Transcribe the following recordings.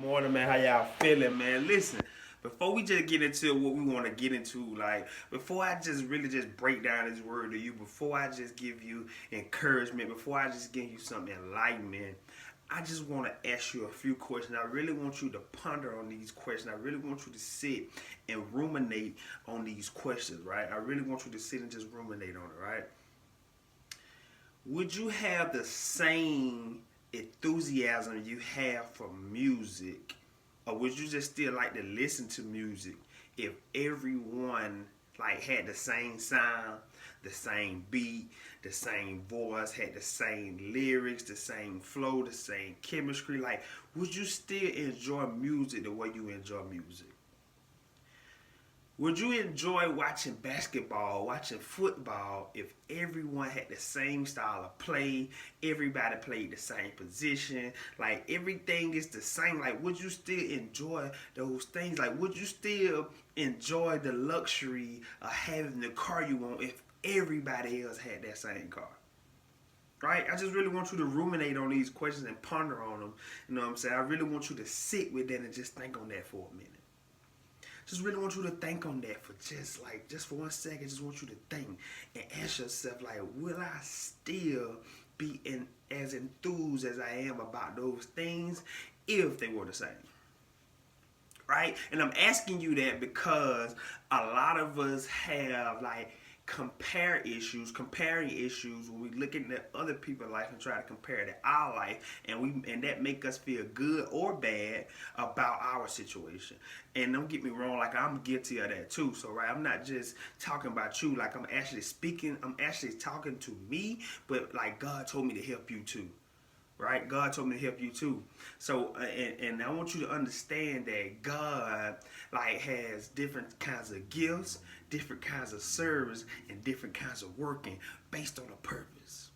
morning, man. How y'all feeling, man? Listen, before we just get into what we want to get into, like, before I just really just break down this word to you, before I just give you encouragement, before I just give you some enlightenment, I just want to ask you a few questions. I really want you to ponder on these questions. I really want you to sit and ruminate on these questions, right? I really want you to sit and just ruminate on it, right? Would you have the same enthusiasm you have for music, or would you just still like to listen to music if everyone like had the same sound, the same beat, the same voice, had the same lyrics, the same flow, the same chemistry? Like, would you still enjoy music the way you enjoy music? Would you enjoy watching basketball, watching football if everyone had the same style of play, everybody played the same position, like everything is the same? Like, would you still enjoy those things? Like, would you still enjoy the luxury of having the car you want if everybody else had that same car? Right? I just really want you to ruminate on these questions and ponder on them. You know what I'm saying? I really want you to sit with that and just think on that for a minute. Just really want you to think on that for just for 1 second. Just want you to think and ask yourself, like, will I still be as enthused as I am about those things if they were the same? Right? And I'm asking you that because a lot of us have like comparing issues when we looking at other people's life and try to compare to our life, and that make us feel good or bad about our situation. And don't get me wrong, like, I'm guilty of that too. So right, I'm not just talking about you, like I'm actually talking to me, but like God told me to help you too. Right? God told me to help you too. So, and I want you to understand that God like has different kinds of gifts, different kinds of service, and different kinds of working based on a purpose.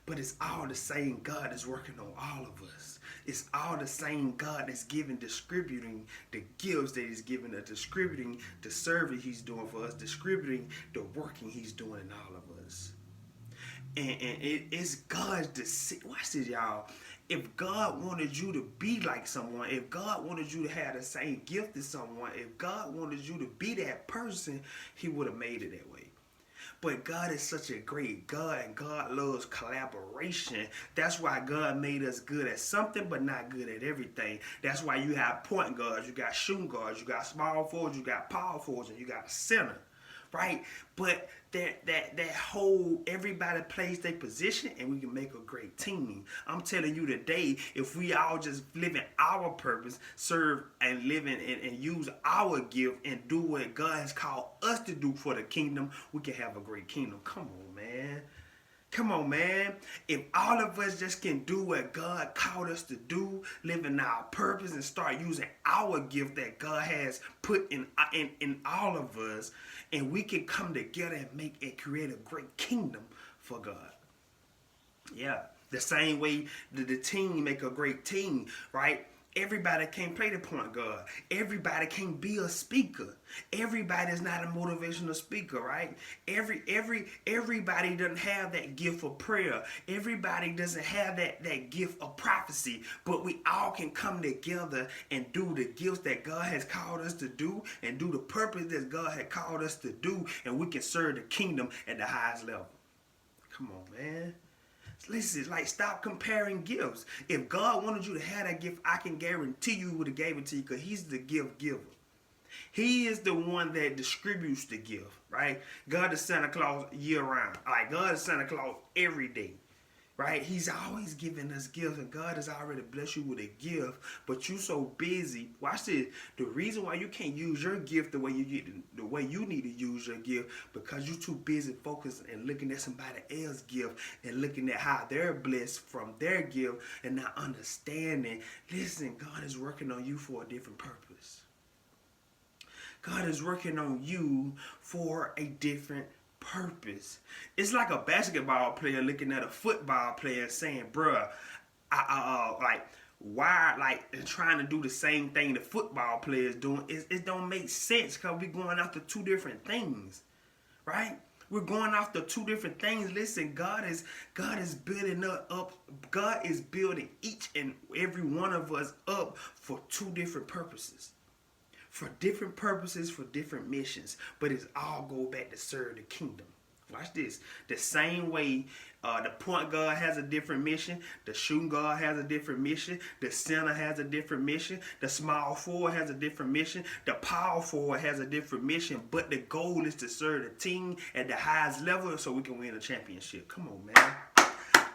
But it's all the same God that's working on all of us. It's all the same God that's distributing the gifts that He's giving us, distributing the service He's doing for us, distributing the working He's doing in all of us. And it's God's decision. Watch this, y'all. If God wanted you to be like someone, if God wanted you to have the same gift as someone, if God wanted you to be that person, He would have made it that way. But God is such a great God, and God loves collaboration. That's why God made us good at something, but not good at everything. That's why you have point guards, you got shooting guards, you got small forwards, you got power forwards, and you got a center. Right? But that whole everybody plays their position and we can make a great team. I'm telling you today, if we all just live in our purpose, serve and live in and use our gift and do what God has called us to do for the kingdom, we can have a great kingdom. Come on, man. Come on, man. If all of us just can do what God called us to do, live in our purpose and start using our gift that God has put in all of us, and we can come together and make and create a great kingdom for God. Yeah. The same way the team make a great team, right? Everybody can't play the point guard. Everybody can't be a speaker. Everybody is not a motivational speaker, right? Everybody doesn't have that gift of prayer. Everybody doesn't have that gift of prophecy. But we all can come together and do the gifts that God has called us to do and do the purpose that God had called us to do, and we can serve the kingdom at the highest level. Come on, man. Listen, like, stop comparing gifts. If God wanted you to have that gift, I can guarantee you He would have gave it to you, because He's the gift giver. He is the one that distributes the gift, right? God is Santa Claus year round. Like, God is Santa Claus every day. Right? He's always giving us gifts, and God has already blessed you with a gift, but you so busy. Watch this. The reason why you can't use your gift the way you need to use your gift, because you're too busy focusing and looking at somebody else's gift and looking at how they're blessed from their gift and not understanding. Listen, God is working on you for a different purpose. God is working on you for a different purpose. It's like a basketball player looking at a football player and saying, bruh, why, like, trying to do the same thing the football player is doing. It don't make sense, because we're going after two different things, right? We're going after two different things. Listen, God is building up. God is building each and every one of us up for two different purposes. For different purposes, for different missions. But it's all go back to serve the kingdom. Watch this. The same way the point guard has a different mission, the shooting guard has a different mission, the center has a different mission, the small forward has a different mission, the power forward has a different mission, but the goal is to serve the team at the highest level so we can win a championship. Come on, man.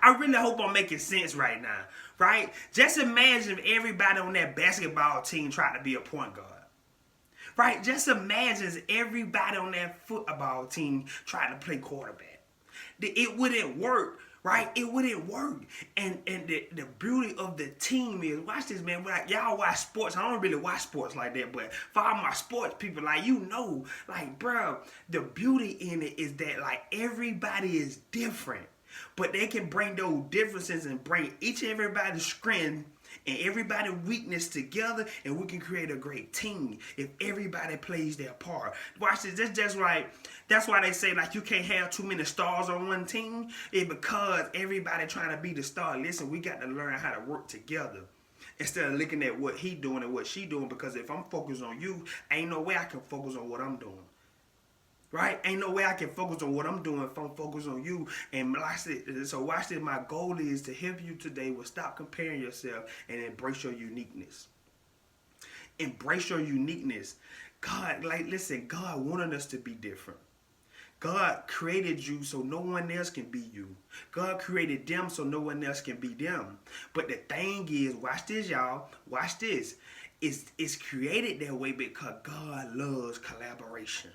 I really hope I'm making sense right now, right? Just imagine if everybody on that basketball team tried to be a point guard. Right? Just imagine everybody on that football team trying to play quarterback. It wouldn't work, right? It wouldn't work. And the beauty of the team is, watch this, man. Like, y'all watch sports. I don't really watch sports like that, but for all my sports people, like, you know, like, bro, the beauty in it is that, like, everybody is different. But they can bring those differences and bring each and everybody's strength and everybody's weakness together, and we can create a great team if everybody plays their part. Watch this. That's right. That's why they say, like, you can't have too many stars on one team. It's because everybody trying to be the star. Listen, we got to learn how to work together instead of looking at what he doing and what she doing. Because if I'm focused on you, ain't no way I can focus on what I'm doing. Right? Ain't no way I can focus on what I'm doing if I'm focused on you. And like I said, so watch this. My goal is to help you today with stop comparing yourself and embrace your uniqueness. Embrace your uniqueness. God, like, listen, God wanted us to be different. God created you so no one else can be you. God created them so no one else can be them. But the thing is, watch this, y'all. Watch this. It's created that way because God loves collaboration.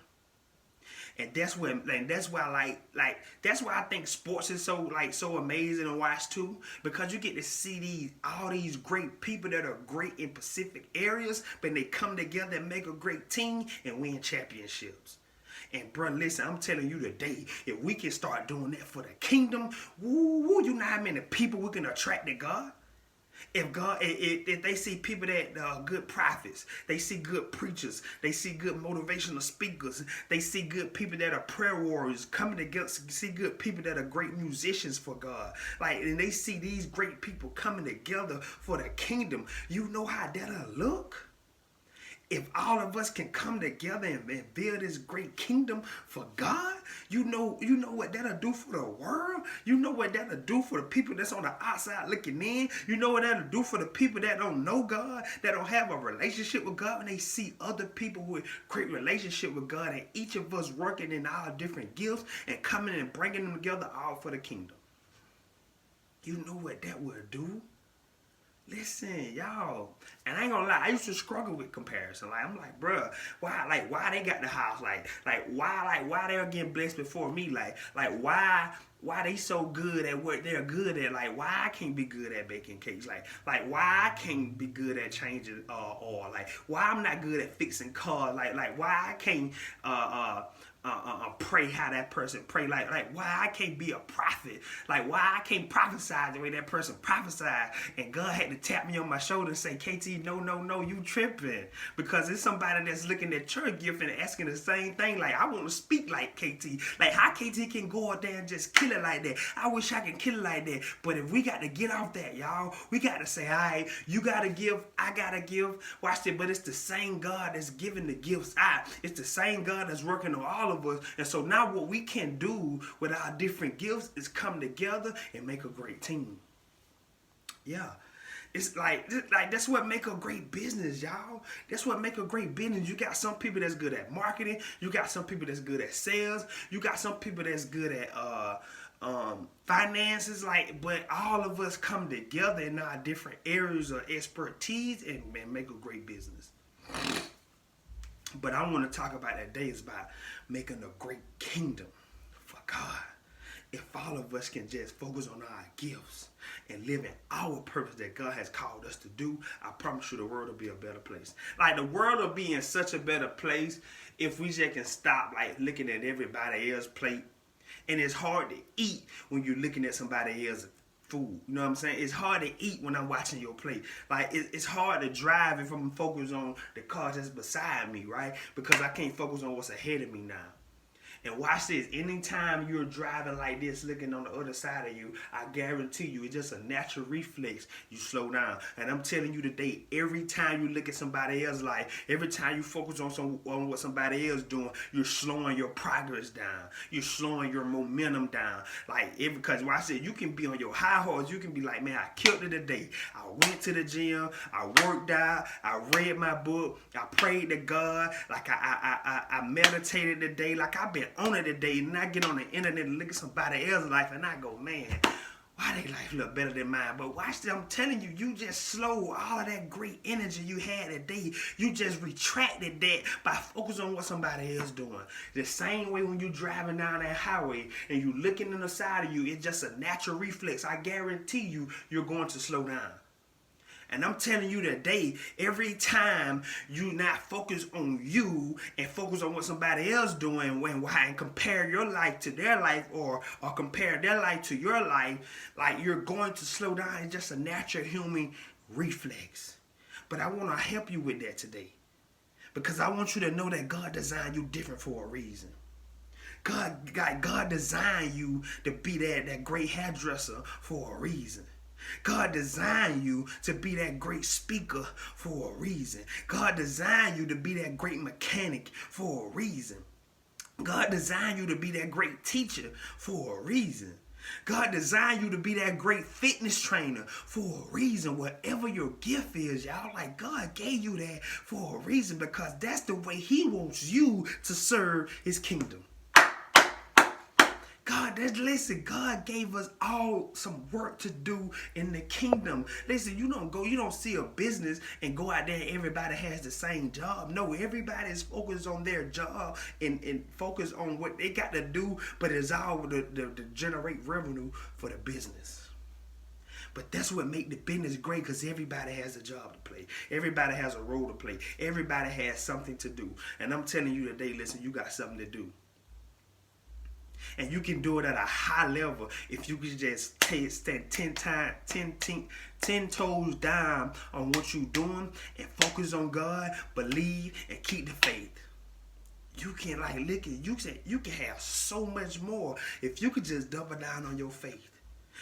And that's why I think sports is so amazing to watch too, because you get to see all these great people that are great in specific areas, but they come together and make a great team and win championships. And bro, listen, I'm telling you today, if we can start doing that for the kingdom, you know how many people we can attract to God? If they see people that are good prophets, they see good preachers, they see good motivational speakers, they see good people that are prayer warriors coming together, see good people that are great musicians for God, like, and they see these great people coming together for the kingdom, you know how that'll look? If all of us can come together and build this great kingdom for God, you know what that'll do for the world. You know what that'll do for the people that's on the outside looking in. You know what that'll do for the people that don't know God, that don't have a relationship with God, and they see other people with great relationship with God, and each of us working in our different gifts and coming and bringing them together all for the kingdom. You know what that will do? Listen, y'all, and I ain't gonna lie, I used to struggle with comparison. Like, I'm like, bruh, why they got the house? Why they're getting blessed before me? Like, why they so good at what they're good at? Like, why I can't be good at baking cakes? Like why I can't be good at changing oil? Like, why I'm not good at fixing cars? Like why I can't pray how that person pray, like why I can't be a prophet, like why I can't prophesy the way that person prophesied, and God had to tap me on my shoulder and say, KT, no, you tripping, because it's somebody that's looking at your gift and asking the same thing, like, I want to speak like KT, like how KT can go out there and just kill it like that. I wish I could kill it like that. But if we got to get off that, y'all, we got to say, all right, you got to give, I got to give, watch it, but it's the same God that's giving the gifts out. It's the same God that's working on all of us. And so now what we can do with our different gifts is come together and make a great team. Yeah. It's like that's what make a great business, y'all. That's what make a great business. You got some people that's good at marketing. You got some people that's good at sales. You got some people that's good at finances. Like, but all of us come together in our different areas of expertise and make a great business. But I want to talk about that day is about making a great kingdom for God. If all of us can just focus on our gifts and live in our purpose that God has called us to do, I promise you the world will be a better place. Like, the world will be in such a better place if we just can stop, like, looking at everybody else's plate. And it's hard to eat when you're looking at somebody else's food. You know what I'm saying? It's hard to eat when I'm watching your plate. Like, it's hard to drive if I'm focused on the car that's beside me, right? Because I can't focus on what's ahead of me now. And watch this. Anytime you're driving like this, looking on the other side of you, I guarantee you, it's just a natural reflex. You slow down. And I'm telling you today, every time you look at somebody else's life, every time you focus on what somebody else doing, you're slowing your progress down. You're slowing your momentum down. Like, because watch this, you can be on your high horse. You can be like, man, I killed it today. I went to the gym. I worked out. I read my book. I prayed to God. Like, I meditated today. Like, I've been on it today. And I get on the internet and look at somebody else's life and I go, man, why they life look better than mine? But watch this, I'm telling you, you just slow all of that great energy you had today. You just retracted that by focusing on what somebody else doing. The same way when you driving down that highway and you looking in the side of you, it's just a natural reflex. I guarantee you, you're going to slow down. And I'm telling you today, every time you not focus on you and focus on what somebody else doing and compare your life to their life or compare their life to your life, like you're going to slow down. It's just a natural human reflex. But I want to help you with that today. Because I want you to know that God designed you different for a reason. God designed you to be that great hairdresser for a reason. God designed you to be that great speaker for a reason. God designed you to be that great mechanic for a reason. God designed you to be that great teacher for a reason. God designed you to be that great fitness trainer for a reason. Whatever your gift is, y'all, like God gave you that for a reason because that's the way He wants you to serve His kingdom. God gave us all some work to do in the kingdom. Listen, you don't see a business and go out there and everybody has the same job. No, everybody is focused on their job and focused on what they got to do, but it's all to generate revenue for the business. But that's what make the business great because everybody has a job to play. Everybody has a role to play. Everybody has something to do. And I'm telling you today, listen, you got something to do. And you can do it at a high level if you can just stand 10 toes down on what you're doing and focus on God, believe, and keep the faith. You can you can have so much more if you could just double down on your faith.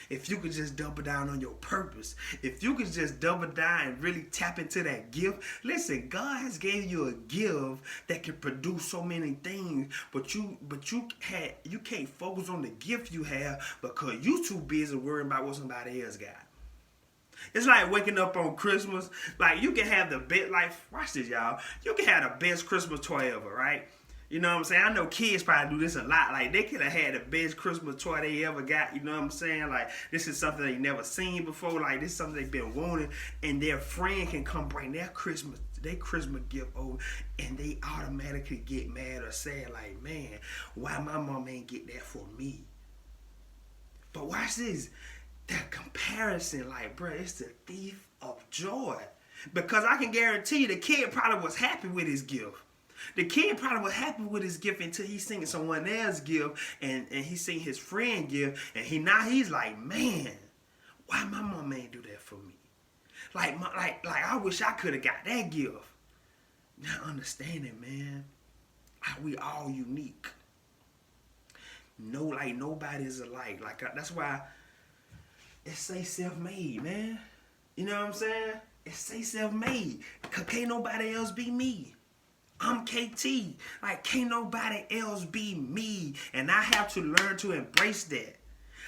If you could just double down on your purpose, if you could just double down and really tap into that gift. Listen, God has gave you a gift that can produce so many things, but you can't focus on the gift you have because you too busy worrying about what somebody else got. It's like waking up on Christmas. Like you can have the best, like watch this, y'all. You can have the best Christmas toy ever, right? You know what I'm saying? I know kids probably do this a lot. Like, they could have had the best Christmas toy they ever got. You know what I'm saying? Like, this is something they never seen before. Like, this is something they've been wanting. And their friend can come bring their Christmas gift over. And they automatically get mad or sad. Like, man, why my mom ain't get that for me? But watch this. That comparison, like, bro, it's the thief of joy. Because I can guarantee you the kid probably was happy with his gift. The kid probably was happy with his gift until he seen someone else's gift and he seen his friend gift and he's like, man, why my mom ain't do that for me? Like I wish I could have got that gift. Now understanding, man, like we all unique. Nobody's alike. That's why it say self-made, man. You know what I'm saying? It say self-made. Cause can't nobody else be me. I'm KT. Like, can't nobody else be me. And I have to learn to embrace that.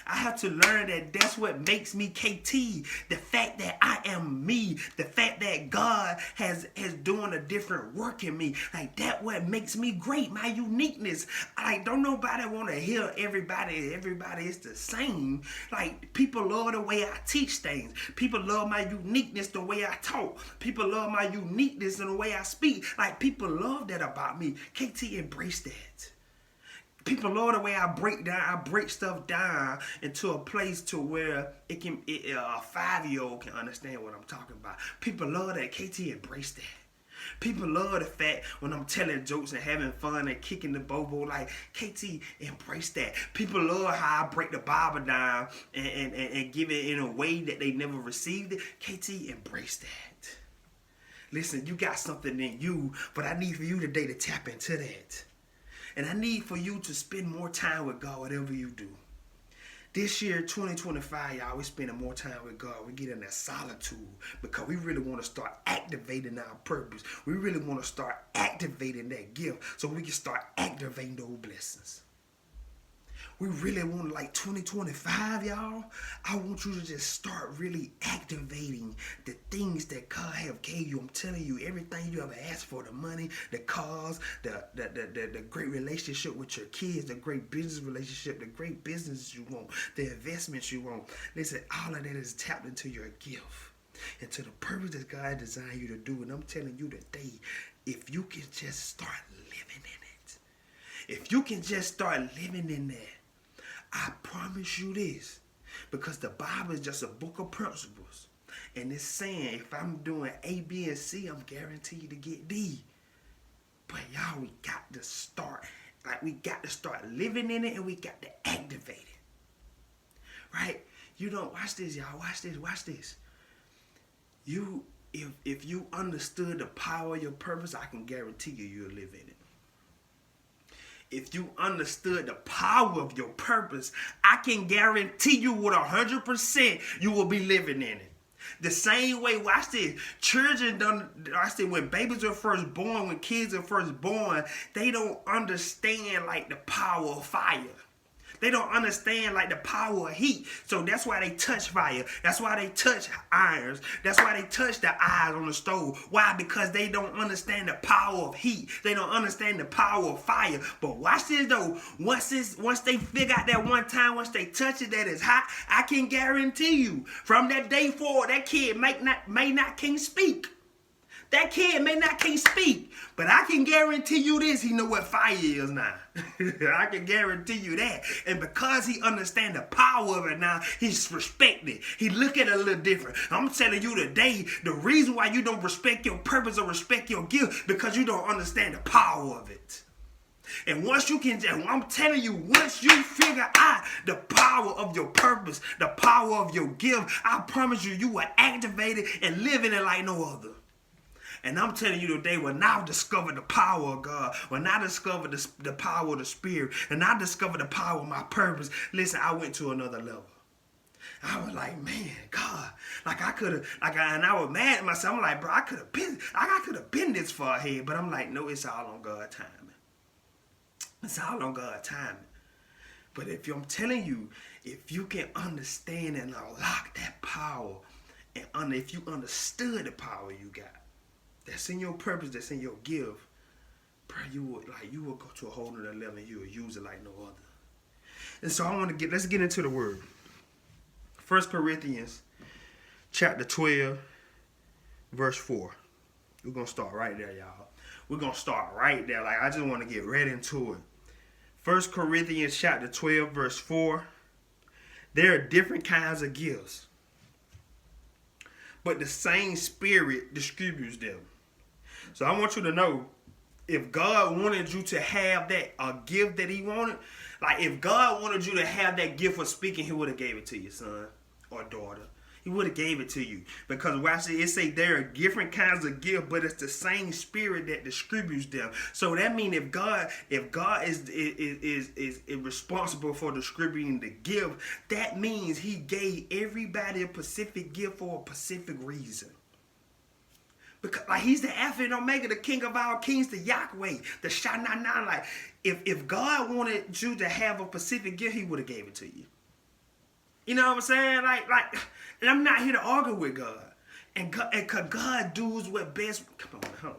I have to learn that that's what makes me KT. The fact that I am me. The fact that God has doing a different work in me. Like, that what makes me great. My uniqueness. Like, don't nobody want to hear everybody is the same. Like, people love the way I teach things. People love my uniqueness, the way I talk. People love my uniqueness and the way I speak. Like, people love that about me. KT, embrace that. People love the way I break stuff down into a place to where a 5-year-old can understand what I'm talking about. People love that. KT, embrace that. People love the fact when I'm telling jokes and having fun and kicking the bobo. Like, KT, embrace that. People love how I break the Bible down and give it in a way that they never received it. KT, embrace that. Listen, you got something in you, but I need for you today to tap into that. And I need for you to spend more time with God, whatever you do. This year, 2025, y'all, we're spending more time with God. We get in that solitude because we really want to start activating our purpose. We really want to start activating that gift so we can start activating those blessings. We really want, like 2025, y'all, I want you to just start really activating the things that God have gave you. I'm telling you, everything you ever asked for, the money, the cars, the great relationship with your kids, the great business relationship, the great business you want, the investments you want. Listen, all of that is tapped into your gift and to the purpose that God designed you to do. And I'm telling you today, if you can just start living in it, if you can just start living in that, I promise you this, because the Bible is just a book of principles. And it's saying if I'm doing A, B, and C, I'm guaranteed to get D. But y'all, we got to start. Like, we got to start living in it, and we got to activate it. Right? You don't, watch this, y'all. Watch this. If you understood the power of your purpose, I can guarantee you'll live in it. If you understood the power of your purpose, I can guarantee you with 100% you will be living in it. The same way, watch this, children when babies are first born, when kids are first born, they don't understand like the power of fire. They don't understand like the power of heat. So that's why they touch fire. That's why they touch irons. That's why they touch the eyes on the stove. Why? Because they don't understand the power of heat. They don't understand the power of fire. But watch this though. Once they figure out that one time, once they touch it that is hot, I can guarantee you, from that day forward, that kid may not can't speak. That kid may not can't speak, but I can guarantee you this, he know what fire is now. I can guarantee you that. And because he understands the power of it now, he's respected. He look at it a little different. I'm telling you today, the reason why you don't respect your purpose or respect your gift, because you don't understand the power of it. And once you can, I'm telling you, once you figure out the power of your purpose, the power of your gift, I promise you, you will activate it and live in it like no other. And I'm telling you today, when I discovered the power of God, when I discovered the power of the Spirit, and I discovered the power of my purpose, listen, I went to another level. I was like, man, God, like I could have, and I was mad at myself. I'm like, bro, I could have been this far ahead, but I'm like, no, it's all on God's timing. It's all on God's timing. But I'm telling you, if you can understand and unlock that power, and if you understood the power you got, that's in your purpose, that's in your gift, bro, you will go to a whole nother level and you will use it like no other. And so let's get into the word. 1 Corinthians chapter 12, verse 4. We're going to start right there, y'all. We're going to start right there. Like, I just want to get right into it. 1 Corinthians chapter 12, verse 4. There are different kinds of gifts, but the same Spirit distributes them. So I want you to know, if God wanted you to have a gift that he wanted, like if God wanted you to have that gift of speaking, he would have gave it to you, son or daughter. He would have gave it to you. Because watch it say there are different kinds of gifts, but it's the same Spirit that distributes them. So that means if God is responsible for distributing the gift, that means he gave everybody a specific gift for a specific reason. Because like he's the Alpha and Omega, the King of all kings, the Yahweh, the Shana. Like if God wanted you to have a specific gift, he would have gave it to you. You know what I'm saying? Like, and I'm not here to argue with God. And God does what best. Come on.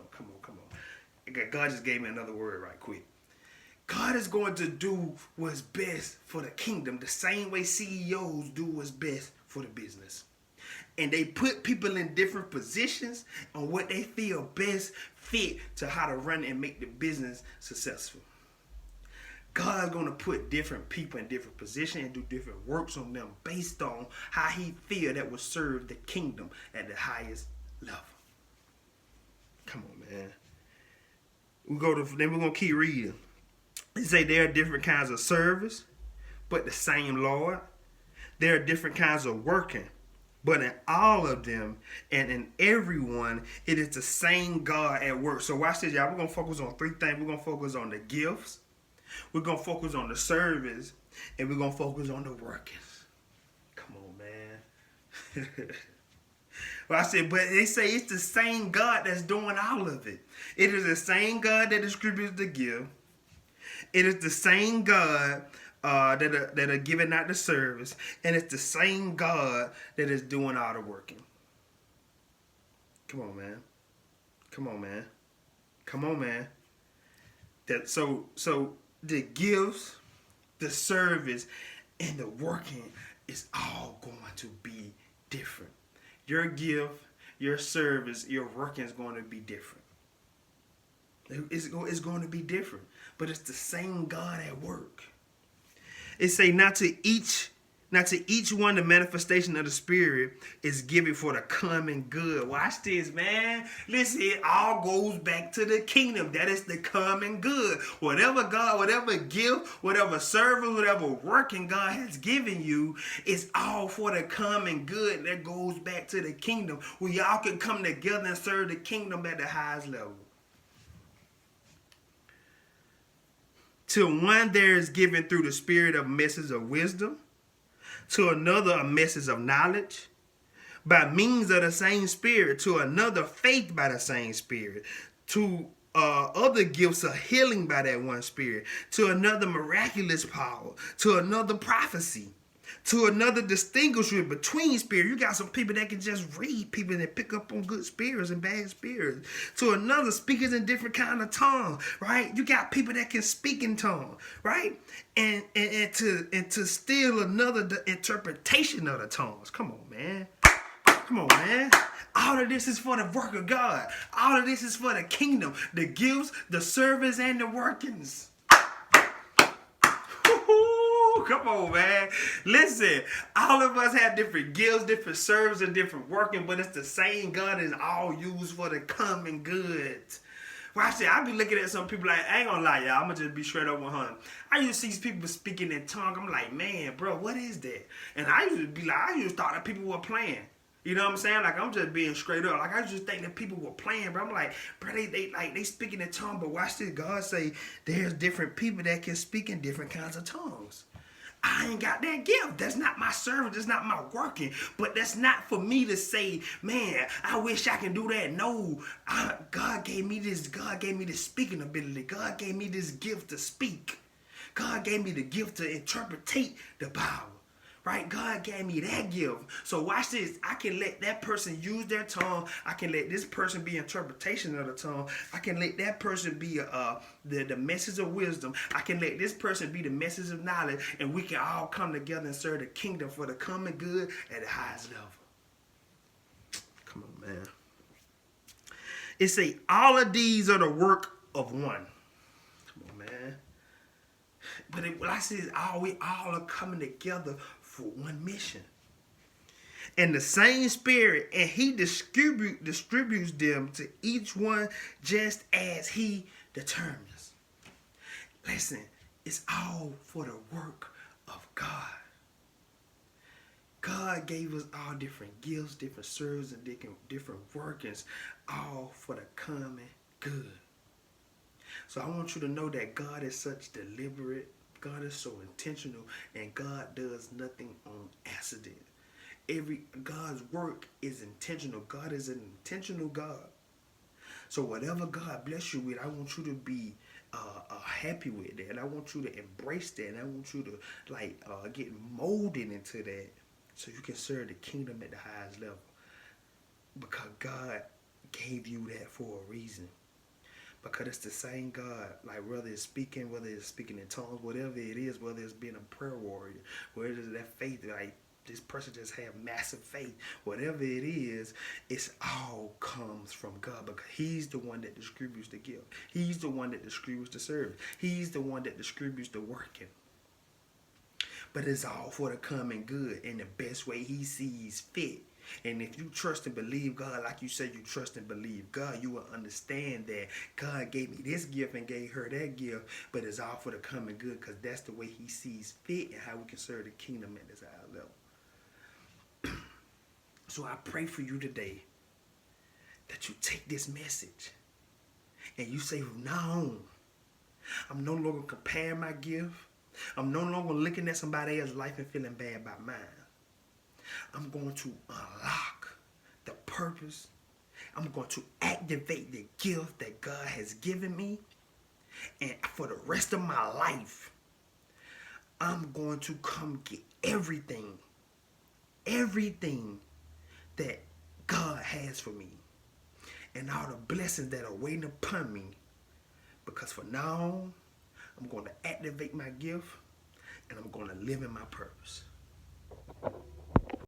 God just gave me another word right quick. God is going to do what's best for the kingdom the same way CEOs do what's best for the business. And they put people in different positions on what they feel best fit to how to run and make the business successful. God's going to put different people in different positions and do different works on them based on how he feel that will serve the kingdom at the highest level. Come on, man. Then we're going to keep reading. They say there are different kinds of service, but the same Lord. There are different kinds of working, but in all of them and in everyone, it is the same God at work. So watch this, y'all. We're going to focus on three things. We're going to focus on the gifts. We're going to focus on the service, and we're going to focus on the workings. Come on, man. Well, I said, but they say it's the same God that's doing all of it. It is the same God that distributes the gift. It is the same God that are giving out the service, and it's the same God that is doing all the working. Come on, man. Come on, man. Come on, man. So the gifts, the service, and the working is all going to be different. Your gift, your service, your working is going to be different. It's going to be different, but it's the same God at work. It say not to each one the manifestation of the Spirit is given for the common good. Watch this, man. Listen, it all goes back to the kingdom. That is the common good. Whatever God, whatever gift, whatever service, whatever working God has given you, it's all for the common good. That goes back to the kingdom. We all can come together and serve the kingdom at the highest level. To one there is given through the Spirit a message of wisdom, to another a message of knowledge, by means of the same Spirit, to another faith by the same Spirit, to other gifts of healing by that one Spirit, to another miraculous power, to another prophecy, to another distinguishment between spirits. You got some people that can just read people that pick up on good spirits and bad spirits. To another, speakers in different kind of tongues, right? You got people that can speak in tongues, right? And to still another the interpretation of the tongues. Come on, man. Come on, man. All of this is for the work of God. All of this is for the kingdom, the gifts, the service, and the workings. Come on, man. Listen, all of us have different gifts, different services, and different working, but it's the same God and all used for the common good. Watch it. I be looking at some people like, I ain't gonna lie, y'all. I'm gonna just be straight up 100. I used to see people speaking in tongue. I'm like, man, bro, what is that? And I used to be like, I used to thought that people were playing. You know what I'm saying? Like, I'm just being straight up. Like, I just think that people were playing, bro. I'm like, bro, they speaking in tongue, but watch this. God say there's different people that can speak in different kinds of tongues. I ain't got that gift. That's not my service. That's not my working. But that's not for me to say, man, I wish I can do that. No, God gave me this. God gave me this speaking ability. God gave me this gift to speak. God gave me the gift to interpretate the Bible. Right? God gave me that gift. So watch this. I can let that person use their tongue. I can let this person be interpretation of the tongue. I can let that person be the message of wisdom. I can let this person be the message of knowledge. And we can all come together and serve the kingdom for the common good at the highest level. Come on, man. It say all of these are the work of one. Come on, man. But what I say is we all are coming together for one mission. And the same Spirit, and He distributes them to each one just as He determines. Listen, it's all for the work of God. God gave us all different gifts, different services, and different workings, all for the common good. So I want you to know that God is such deliberate. God is so intentional, and God does nothing on accident. God's work is intentional. God is an intentional God. So whatever God bless you with, I want you to be happy with that. And I want you to embrace that. And I want you to get molded into that, so you can serve the kingdom at the highest level. Because God gave you that for a reason. Because it's the same God, like whether it's speaking in tongues, whatever it is, whether it's being a prayer warrior, whether it's that faith, like this person just have massive faith, whatever it is, it's all comes from God, because He's the one that distributes the gift. He's the one that distributes the service. He's the one that distributes the working. But it's all for the common good in the best way He sees fit. And if you trust and believe God, like you said, you trust and believe God, you will understand that God gave me this gift and gave her that gift, but it's all for the common good, because that's the way He sees fit and how we can serve the kingdom at this high level. So I pray for you today that you take this message and you say, from now on, I'm no longer comparing my gift. I'm no longer looking at somebody else's life and feeling bad about mine. I'm going to unlock the purpose. I'm going to activate the gift that God has given me. And for the rest of my life, I'm going to come get everything that God has for me. And all the blessings that are waiting upon me. Because from now on, I'm going to activate my gift and I'm going to live in my purpose.